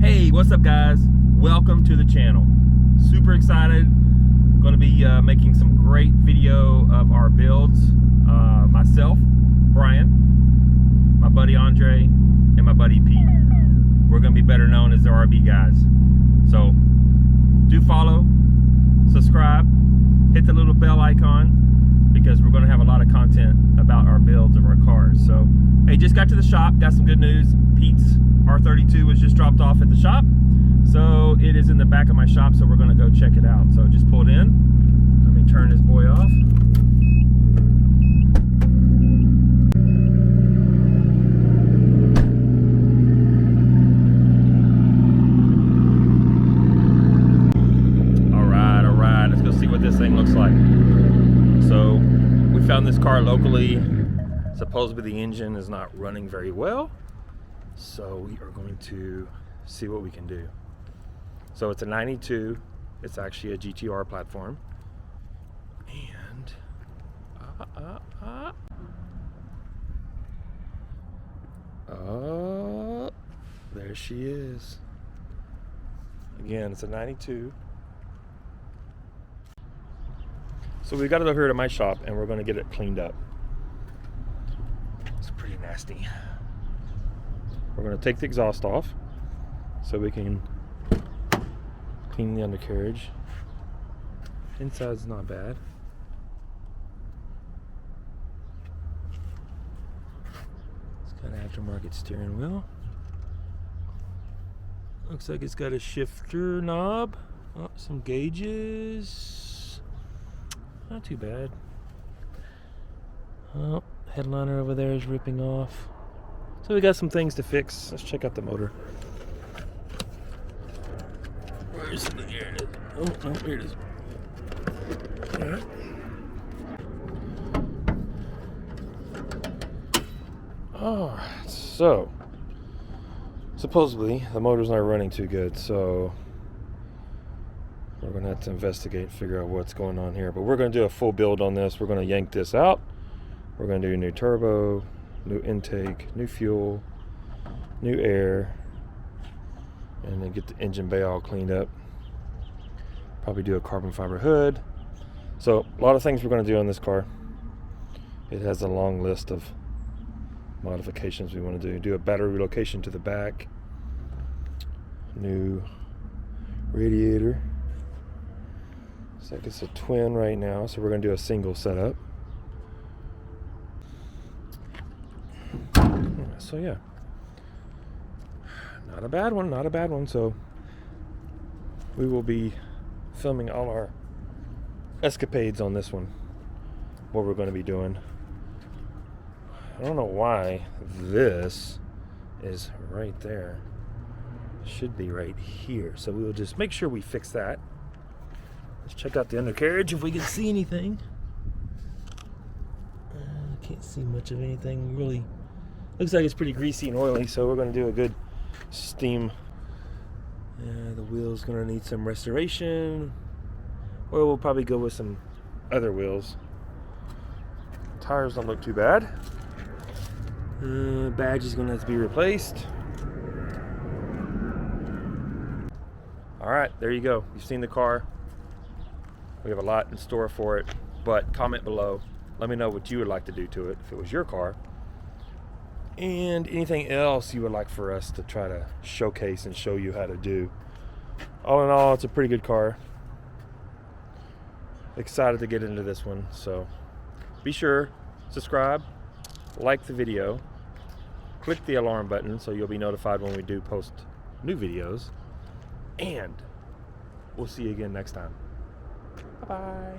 Hey, what's up guys? Welcome to the channel. Super excited. Going to be making some great video of our builds. Myself, Brian, my buddy Andre, and my buddy Pete. We're going to be better known as the RB guys. So do follow, subscribe, hit the little bell icon, because we're going to have a lot of content about our builds of our cars. So hey, just got to the shop, got some good news. Pete's R32 was just dropped off at the shop, so it is in the back of my shop, so we're going to go check it out. So just pulled in. Let me turn this boy off. All right, let's go see what this thing looks like. So we found this car locally. Supposedly the engine is not running very well, so we are going to see what we can do. So it's a 92. It's actually a GTR platform. And there she is. Again, it's a 92. So we got it over here to my shop, and we're going to get it cleaned up. It's pretty nasty. We're going to take the exhaust off so we can clean the undercarriage. Inside's not bad. It's got an aftermarket steering wheel. Looks like it's got a shifter knob. Oh, some gauges. Not too bad. Oh, headliner over there is ripping off. So we got some things to fix. Let's check out the motor. Where is it? Here it is. Oh, here it is. All right. All right. So supposedly the motor's not running too good, so we're gonna have to investigate and figure out what's going on here. But we're gonna do a full build on this. We're gonna yank this out. We're gonna do a new turbo, new intake, new fuel, new air, and then get the engine bay all cleaned up. Probably do a carbon fiber hood. So a lot of things we're going to do on this car. It has a long list of modifications we want to do. Do a battery relocation to the back, new radiator. Looks like it's a twin right now, so we're going to do a single setup. So yeah, not a bad one, not a bad one. So we will be filming all our escapades on this one, what we're going to be doing. I don't know why this is right there. It should be right here, so we'll just make sure we fix that. Let's check out the undercarriage if we can see anything. I can't see much of anything really. Looks like it's pretty greasy and oily, so we're going to do a good steam. The wheel's going to need some restoration, or we'll probably go with some other wheels. Tires don't look too bad. Badge is going to have to be replaced. Alright, there you go. You've seen the car. We have a lot in store for it, but comment below. Let me know what you would like to do to it if it was your car. And anything else you would like for us to try to showcase and show you how to do. All in all, it's a pretty good car. Excited to get into this one. So be sure, subscribe, like the video, click the alarm button so you'll be notified when we do post new videos. And we'll see you again next time. Bye-bye.